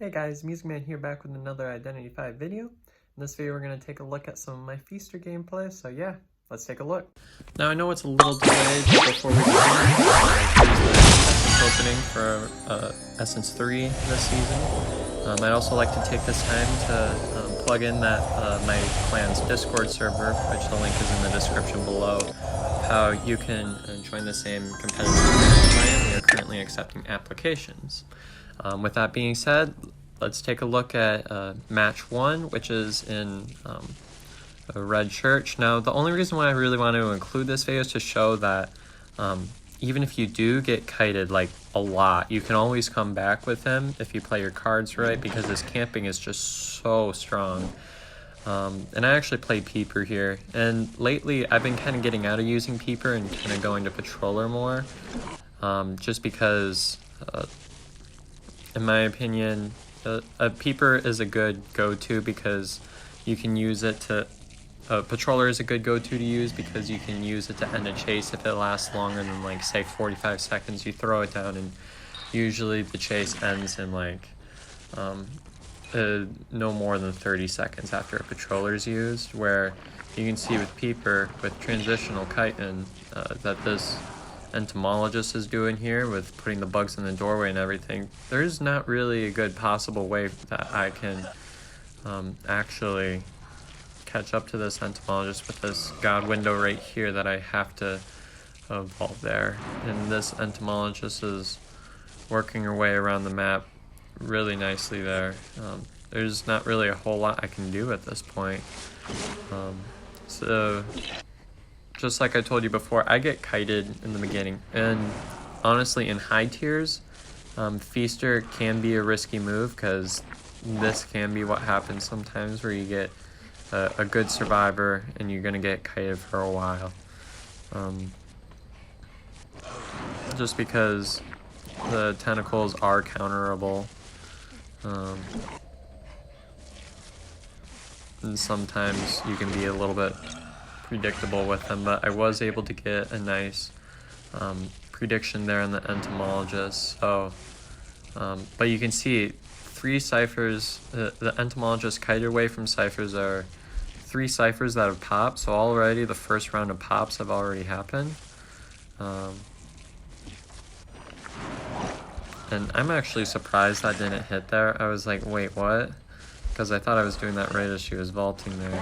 Hey guys, Music Man here, back with another Identity 5 video. In this video we're going to take a look at some of my Feaster gameplay, so yeah, let's take a look. Now I know it's a little delayed before we begin. Essence opening for Essence 3 this season. I'd also like to take this time to plug in that my clan's Discord server, which the link is in the description below, how you can join the same competitive clan. We are currently accepting applications. With that being said, let's take a look at match 1, which is in a red church. Now, the only reason why I really want to include this video is to show that even if you do get kited like a lot, you can always come back with him if you play your cards right, because his camping is just so strong. And I actually play Peeper here, and lately I've been kind of getting out of using Peeper and kind of going to Patroller more, just because in my opinion, a Peeper is a good go-to because you can use it to... Patroller is a good go-to to use because you can use it to end a chase if it lasts longer than, like, say 45 seconds. You throw it down and usually the chase ends in, like, no more than 30 seconds after a Patroller is used, where you can see with Peeper, with Transitional Chitin, that this Entomologist is doing here with putting the bugs in the doorway and everything. There's not really a good possible way that I can actually catch up to this Entomologist with this God window right here that I have to evolve there. And this Entomologist is working her way around the map really nicely there. There's not really a whole lot I can do at this point. So just like I told you before, I get kited in the beginning, and honestly in high tiers, Feaster can be a risky move because this can be what happens sometimes, where you get a good survivor and you're gonna get kited for a while, just because the tentacles are counterable, and sometimes you can be a little bit predictable with them, but I was able to get a nice prediction there on the Entomologist. So but you can see 3 ciphers, the Entomologist kited away from ciphers are 3 ciphers that have popped, so already the first round of pops have already happened. And I'm actually surprised that didn't hit there. I was like, wait, what? Because I thought I was doing that right as she was vaulting there.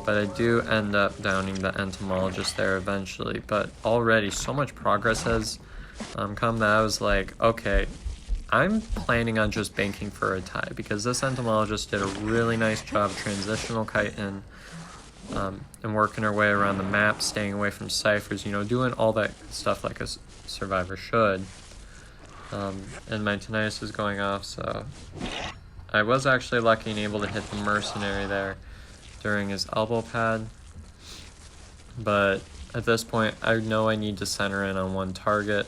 But I do end up downing the Entomologist there eventually. But already so much progress has come that I was like, okay, I'm planning on just banking for a tie, because this Entomologist did a really nice job Transitional Chitin and working her way around the map, staying away from ciphers, you know, doing all that stuff like a survivor should. And my Tinnitus is going off, so I was actually lucky and able to hit the Mercenary there during his elbow pad, but at this point I know I need to center in on one target.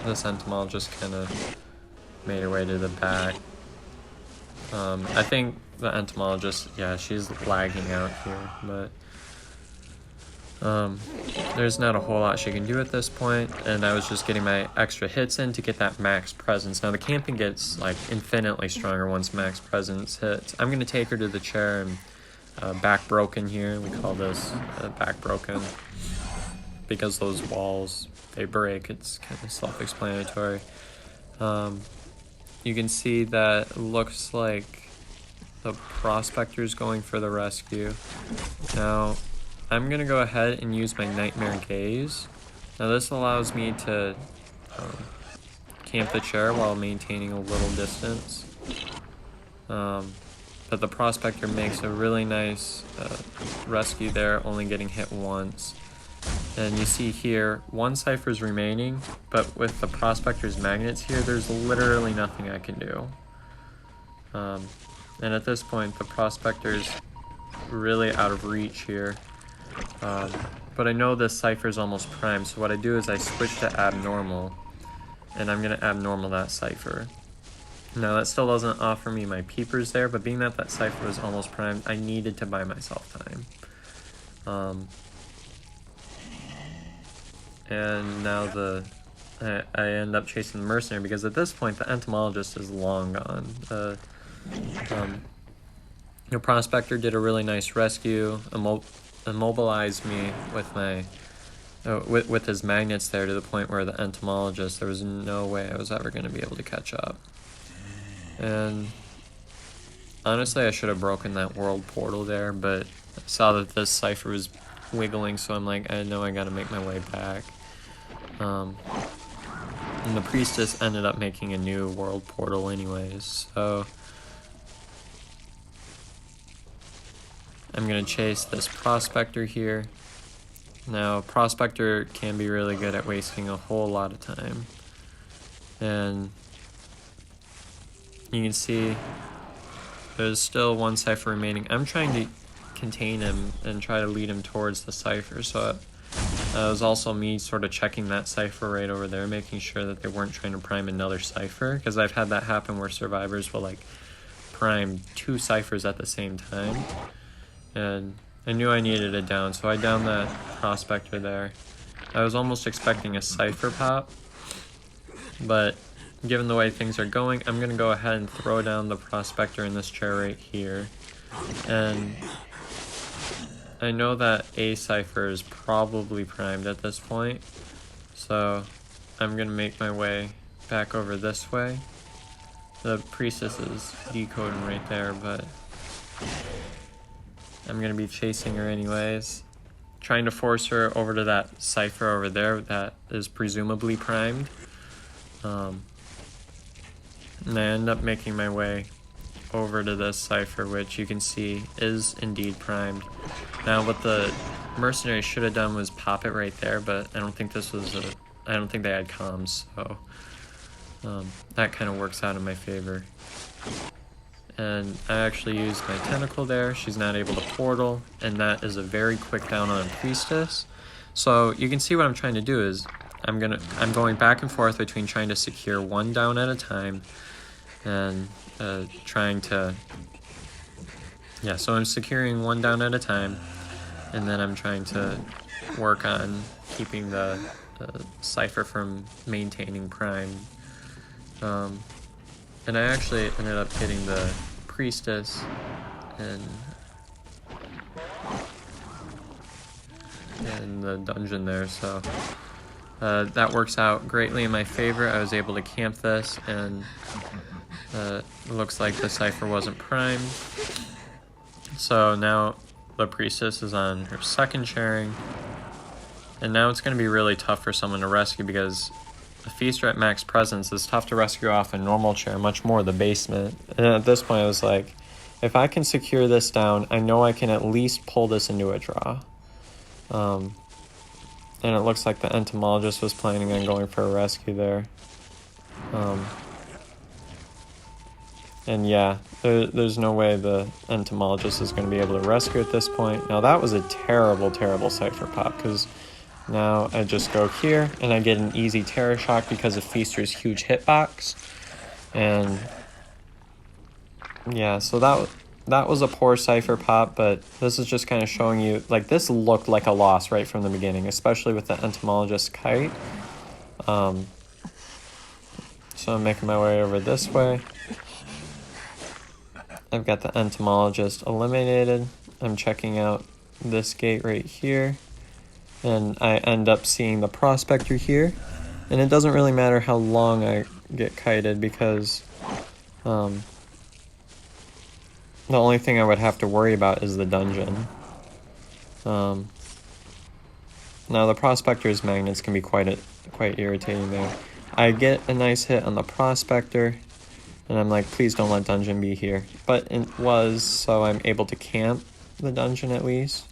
This Entomologist kind of made her way to the back. I think the Entomologist, yeah, she's lagging out here, but there's not a whole lot she can do at this point, and I was just getting my extra hits in to get that max presence. Now the camping gets like infinitely stronger once max presence hits. I'm going to take her to the chair and back broken here. We call this back broken because those walls, they break. It's kind of self-explanatory. You can see that it looks like the Prospector's going for the rescue. Now I'm going to go ahead and use my Nightmare Gaze. Now this allows me to camp the chair while maintaining a little distance. But the Prospector makes a really nice rescue there, only getting hit once. And you see here, 1 cipher's remaining, but with the Prospector's magnets here, there's literally nothing I can do. And at this point, the Prospector's really out of reach here. But I know this cipher is almost primed, so what I do is I switch to abnormal, and I'm going to abnormal that cipher. Now that still doesn't offer me my peepers there, but being that that cipher was almost primed, I needed to buy myself time. And now the I end up chasing the mercenary because at this point the entomologist is long gone. The prospector did a really nice rescue, immobilized me with my with his magnets there to the point where the entomologist, there was no way I was ever going to be able to catch up. And honestly, I should have broken that world portal there, but I saw that this cipher was wiggling, so I'm like, I know I gotta make my way back. And the priestess ended up making a new world portal anyways, so I'm gonna chase this prospector here. Now, prospector can be really good at wasting a whole lot of time, and you can see there's still one cipher remaining. I'm trying to contain him and try to lead him towards the cipher, so it was also me sort of checking that cipher right over there, making sure that they weren't trying to prime another cipher, because I've had that happen where survivors will like prime 2 ciphers at the same time, and I knew I needed it down, so I downed that prospector there. I was almost expecting a cipher pop, but given the way things are going, I'm going to go ahead and throw down the prospector in this chair right here. And I know that a cipher is probably primed at this point, so I'm going to make my way back over this way. The priestess is decoding right there, but I'm going to be chasing her anyways, trying to force her over to that cipher over there that is presumably primed. And I end up making my way over to this cipher, which you can see is indeed primed. Now, what the mercenary should have done was pop it right there, but I don't think this was I don't think they had comms, so that kind of works out in my favor. And I actually used my tentacle there. She's not able to portal, and that is a very quick down on priestess. So you can see what I'm trying to do is I'm going back and forth between trying to secure one down at a time and trying to, yeah, so I'm securing one down at a time, and then I'm trying to work on keeping the cipher from maintaining prime. And I actually ended up getting the priestess in the dungeon there, so that works out greatly in my favor. I was able to camp this, and it looks like the cipher wasn't primed. So now the priestess is on her second sharing, and now it's going to be really tough for someone to rescue because a feaster at max presence is tough to rescue off a normal chair, much more the basement. And at this point I was like, if I can secure this down, I know I can at least pull this into a draw. And it looks like the entomologist was planning on going for a rescue there. And yeah, there's no way the entomologist is going to be able to rescue at this point. Now that was a terrible, terrible cipher pop, because now I just go here and I get an easy terror shock because of Feaster's huge hitbox. And yeah, so that was a poor cipher pop, but this is just kind of showing you, like, this looked like a loss right from the beginning, especially with the entomologist kite. So I'm making my way over this way. I've got the entomologist eliminated. I'm checking out this gate right here, and I end up seeing the prospector here. And it doesn't really matter how long I get kited, because the only thing I would have to worry about is the dungeon. Now the prospector's magnets can be quite irritating there. I get a nice hit on the prospector, and I'm like, please don't let dungeon be here. But it was, so I'm able to camp the dungeon at least.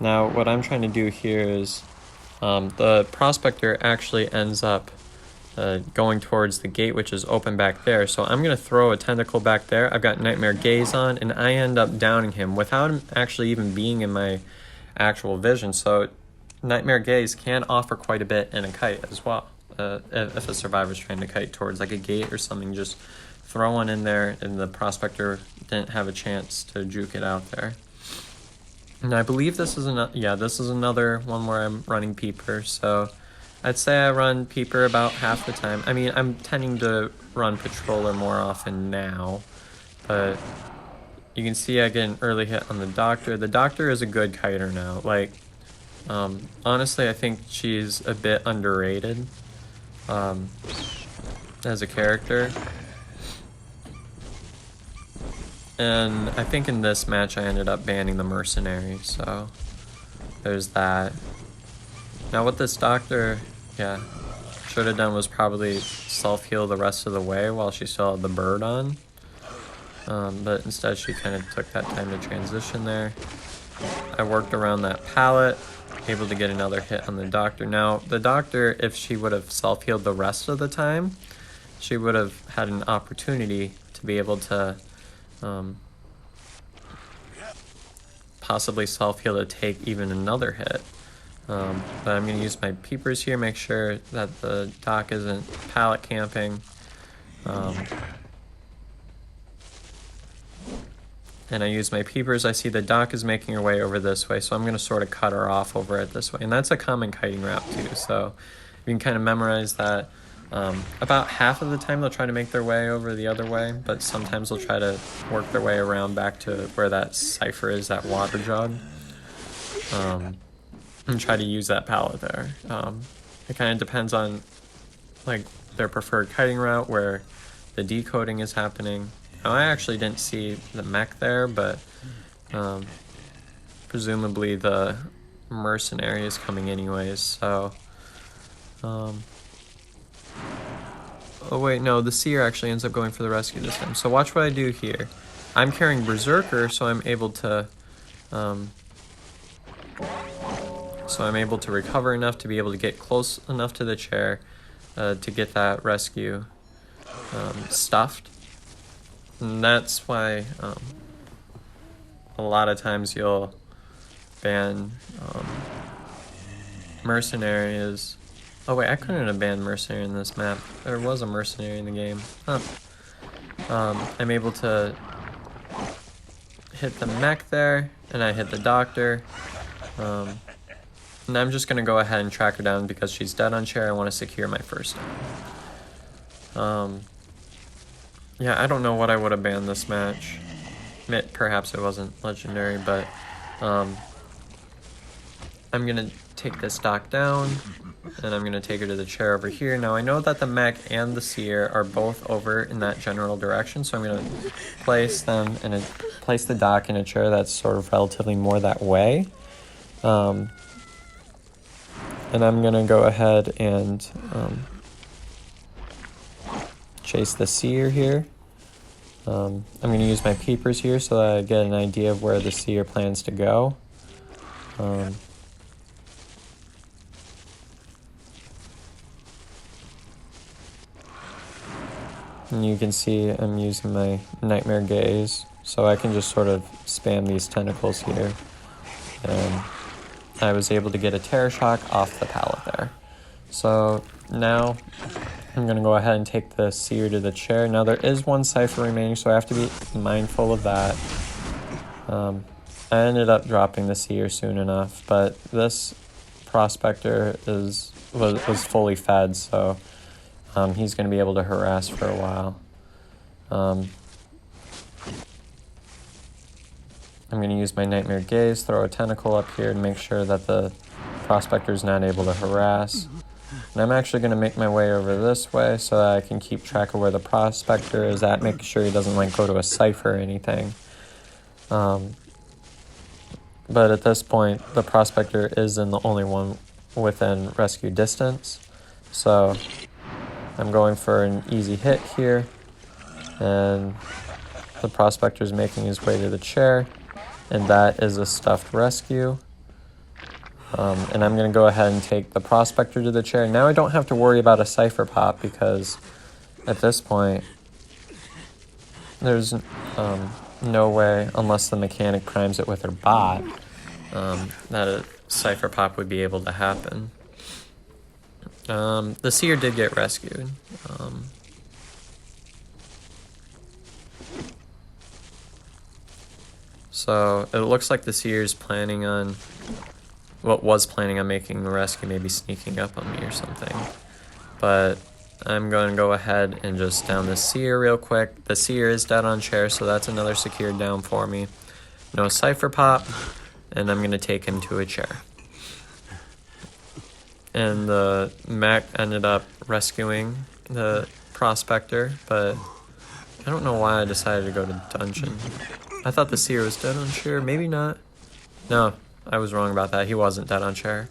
Now what I'm trying to do here is the prospector actually ends up going towards the gate, which is open back there. So I'm going to throw a tentacle back there. I've got Nightmare Gaze on, and I end up downing him without him actually even being in my actual vision. So Nightmare Gaze can offer quite a bit in a kite as well. If a survivor's trying to kite towards like a gate or something, just throw one in there, and the prospector didn't have a chance to juke it out there. And I believe this is this is another one where I'm running Peeper, so I'd say I run Peeper about half the time. I mean, I'm tending to run Patroller more often now, but you can see I get an early hit on the Doctor. The Doctor is a good kiter now. Like, honestly, I think she's a bit underrated as a character. And I think in this match I ended up banning the Mercenary, so there's that. Now what this Doctor, should have done was probably self-heal the rest of the way while she still had the bird on. But instead she kind of took that time to transition there. I worked around that pallet, able to get another hit on the Doctor. Now the Doctor, if she would have self-healed the rest of the time, she would have had an opportunity to be able to possibly self-heal to take even another hit. But I'm going to use my peepers here, make sure that the Doc isn't pallet camping. And I use my peepers. I see the Doc is making her way over this way, so I'm going to sort of cut her off over it this way. And that's a common kiting route too, so you can kind of memorize that. About half of the time they'll try to make their way over the other way, but sometimes they'll try to work their way around back to where that cipher is, that water jug, and try to use that pallet there. It kind of depends on like their preferred kiting route where the decoding is happening. Now, I actually didn't see the mech there, but presumably the Mercenary is coming anyways, so oh wait, no, the Seer actually ends up going for the rescue this time. So watch what I do here. I'm carrying Berserker, so I'm able to recover enough to be able to get close enough to the chair to get that rescue stuffed. And that's why a lot of times you'll ban Mercenary is... Oh wait, I couldn't have banned Mercenary in this map. There was a Mercenary in the game. Huh. I'm able to hit the mech there, and I hit the Doctor. And I'm just going to go ahead and track her down because she's dead on chair. I want to secure my first down. Yeah, I don't know what I would have banned this match. Perhaps it wasn't legendary, but I'm going to take this Doc down, and I'm going to take her to the chair over here. Now, I know that the mech and the Seer are both over in that general direction, so I'm going to place them and place the Doc in a chair that's sort of relatively more that way. And I'm going to go ahead and chase the Seer here. I'm going to use my peepers here so that I get an idea of where the Seer plans to go. And you can see I'm using my Nightmare Gaze, so I can just sort of spam these tentacles here. And I was able to get a Terror Shock off the pallet there. So now I'm going to go ahead and take the Seer to the chair. Now there is one cipher remaining, so I have to be mindful of that. I ended up dropping the Seer soon enough, but this Prospector was fully fed, so he's going to be able to harass for a while. I'm going to use my Nightmare Gaze, throw a tentacle up here and make sure that the Prospector is not able to harass. And I'm actually going to make my way over this way so that I can keep track of where the Prospector is at, making sure he doesn't like go to a cipher or anything. But at this point, the Prospector isn't the only one within rescue distance. So I'm going for an easy hit here, and the Prospector is making his way to the chair, and that is a stuffed rescue. And I'm going to go ahead and take the Prospector to the chair. Now I don't have to worry about a cipher pop because at this point there's no way, unless the mechanic primes it with her bot, that a cipher pop would be able to happen. The Seer did get rescued. So it looks like the seer's planning on, was planning on making the rescue, maybe sneaking up on me or something. But I'm going to go ahead and just down the seer real quick. The seer is dead on chair, so that's another secured down for me. No cipher pop, and I'm going to take him to a chair. And the mech ended up rescuing the prospector, but I don't know why I decided to go to dungeon. I thought the seer was dead on chair, maybe not. No, I was wrong about that. He wasn't dead on chair.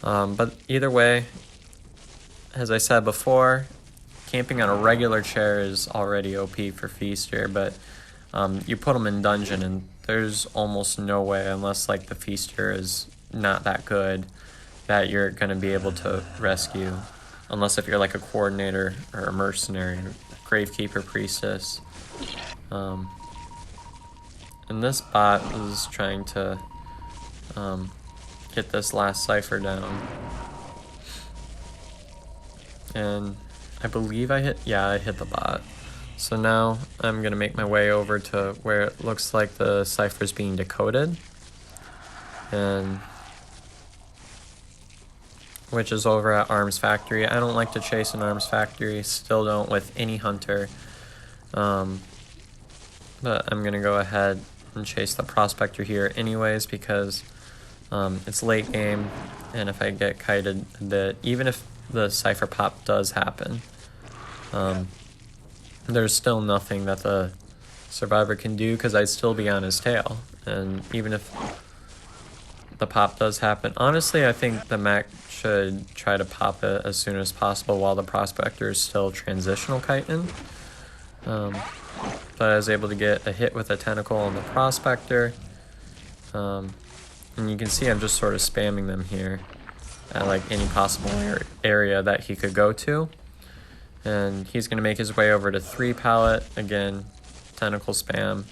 But either way, as I said before, camping on a regular chair is already OP for Feaster, but you put him in dungeon and there's almost no way, unless like the Feaster is not that good, that you're going to be able to rescue. Unless if you're like a coordinator or a mercenary, gravekeeper, priestess. And this bot is trying to get this last cipher down. And I believe I hit the bot. So now I'm gonna make my way over to where it looks like the cipher is being decoded, and which is over at Arms Factory. I don't like to chase an Arms Factory, still don't with any hunter. But I'm gonna go ahead and chase the prospector here anyways, because it's late game, and if I get kited a bit, even if the cipher pop does happen, there's still nothing that the survivor can do because I'd still be on his tail. And even if the pop does happen, honestly, I think the mech should try to pop it as soon as possible while the prospector is still transitional kiting. But I was able to get a hit with a tentacle on the prospector. And you can see I'm just sort of spamming them here at like any possible area that he could go to. And he's going to make his way over to 3 pallet. Again, tentacle spam.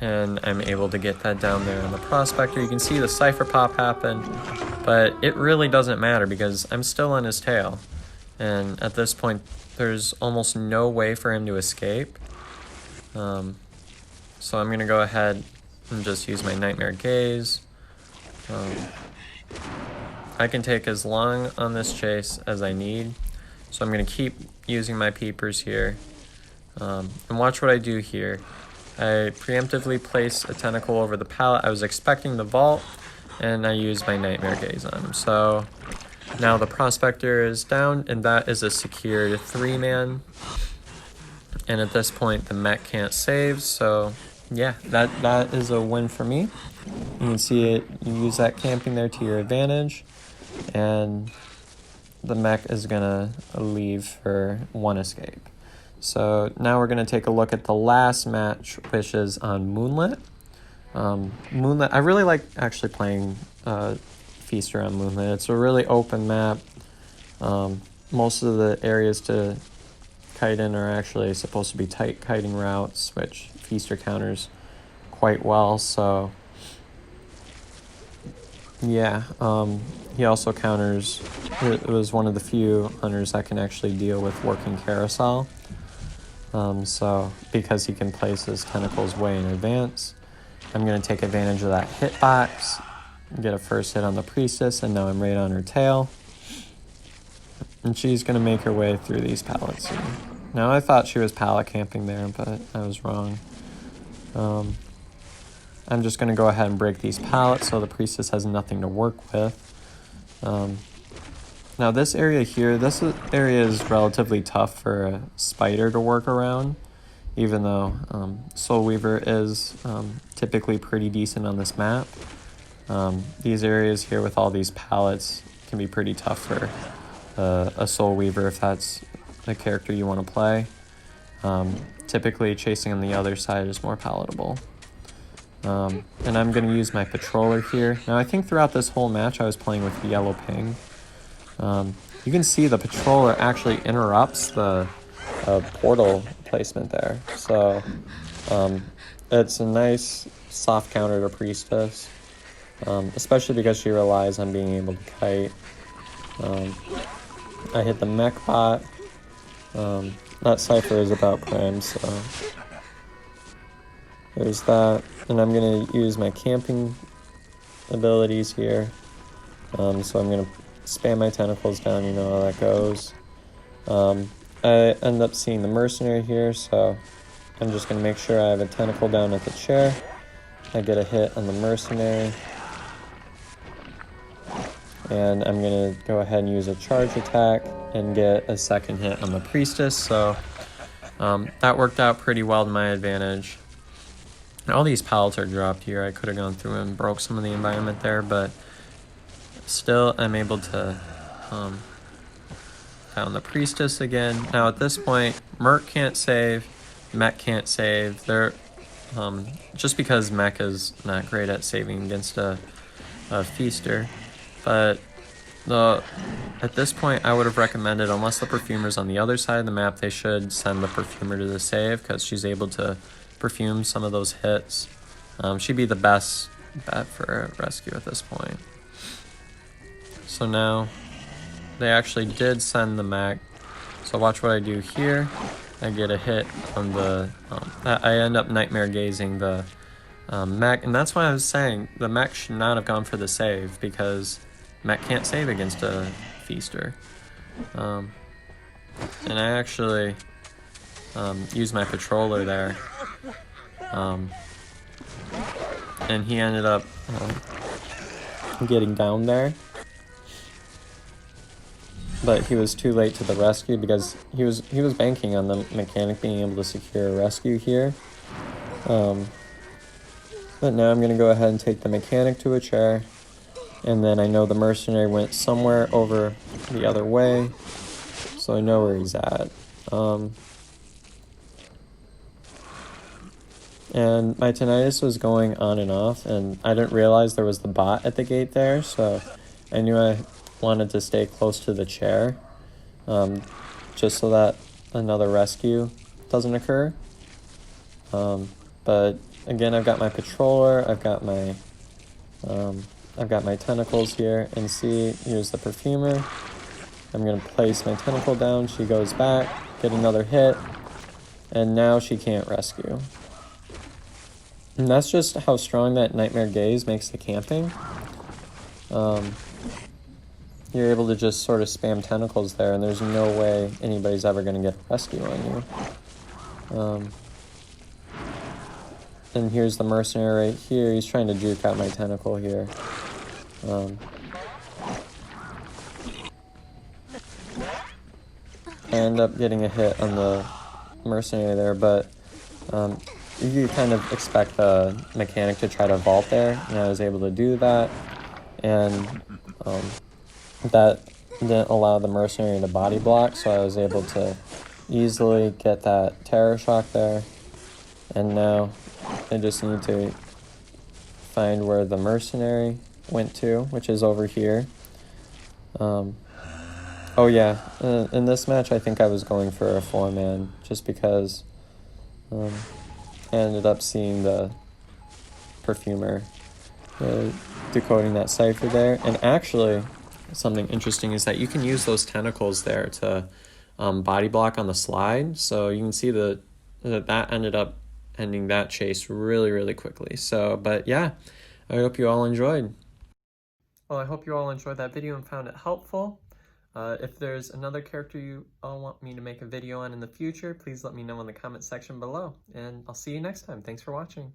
And I'm able to get that down there on the prospector. You can see the cipher pop happen, but it really doesn't matter because I'm still on his tail. And at this point, there's almost no way for him to escape. So I'm going to go ahead and just use my Nightmare Gaze. I can take as long on this chase as I need, so I'm going to keep using my peepers here. And watch what I do here. I preemptively place a tentacle over the pallet. I was expecting the vault, and I use my Nightmare Gaze on him. So now the prospector is down, and that is a secured 3-man. And at this point, the mech can't save, so yeah, that is a win for me. You can see it, you use that camping there to your advantage, and the mech is gonna leave for 1 escape. So now we're gonna take a look at the last match, which is on Moonlit. Moonlit, I really like actually playing Feaster on Moonlit. It's a really open map. Most of the areas to kite in are actually supposed to be tight kiting routes, which Feaster counters quite well. So yeah, he also counters, it was one of the few hunters that can actually deal with working carousel. So because he can place his tentacles way in advance, I'm going to take advantage of that hitbox, get a first hit on the priestess, and now I'm right on her tail. And she's going to make her way through these pallets here. Now I thought she was pallet camping there, but I was wrong. I'm just going to go ahead and break these pallets so the priestess has nothing to work with. Now this area here, this area is relatively tough for a spider to work around, even though Soul Weaver is typically pretty decent on this map. These areas here with all these pallets can be pretty tough for a Soul Weaver if that's the character you want to play. Typically chasing on the other side is more palatable. And I'm going to use my patroller here. Now I think throughout this whole match I was playing with yellow ping. You can see the patroller actually interrupts the portal placement there. So it's a nice soft counter to priestess, especially because she relies on being able to kite. I hit the mech bot, That cipher is about Prime, so there's that. And I'm going to use my camping abilities here. So I'm going to spam my tentacles down, you know how that goes. I end up seeing the mercenary here, so I'm just going to make sure I have a tentacle down at the chair. I get a hit on the mercenary. And I'm going to go ahead and use a charge attack and get a second hit on the priestess, so that worked out pretty well to my advantage. And all these pallets are dropped here. I could have gone through and broke some of the environment there, but still I'm able to down the priestess again. Now at this point, Merc can't save, Mech can't save. They're just because Mech is not great at saving against a feaster. But at this point, I would have recommended, unless the perfumer's on the other side of the map, they should send the perfumer to the save, because she's able to perfume some of those hits. She'd be the best bet for a rescue at this point. So now, they actually did send the mech. So watch what I do here. I get a hit on the... I end up nightmare gazing the mech, and that's why I was saying the mech should not have gone for the save, because mech can't save against a feaster. And I actually used my patroller there, and he ended up getting down there, but he was too late to the rescue because he was banking on the mechanic being able to secure a rescue here. But now I'm going to go ahead and take the mechanic to a chair, and then I know the mercenary went somewhere over the other way, so I know where he's at. And my tinnitus was going on and off, and I didn't realize there was the bot at the gate there, so I knew I wanted to stay close to the chair, just so that another rescue doesn't occur. But again, I've got my patroller, I've got my tentacles here, and see, here's the perfumer. I'm going to place my tentacle down, she goes back, get another hit, and now she can't rescue. And that's just how strong that Nightmare Gaze makes the camping. You're able to just sort of spam tentacles there, and there's no way anybody's ever going to get a rescue on you. And here's the mercenary right here. He's trying to juke out my tentacle here. I end up getting a hit on the mercenary there, but you kind of expect the mechanic to try to vault there, and I was able to do that, and that didn't allow the mercenary to body block, so I was able to easily get that terror shock there. And now I just need to find where the mercenary went to, which is over here. Oh yeah, in this match I think I was going for a 4-man, just because I ended up seeing the perfumer decoding that cipher there. And actually, something interesting is that you can use those tentacles there to body block on the slide, so you can see that ended up ending that chase really, really quickly. So, but yeah, I hope you all enjoyed. Well, I hope you all enjoyed that video and found it helpful. If there's another character you all want me to make a video on in the future, please let me know in the comment section below, and I'll see you next time. Thanks for watching.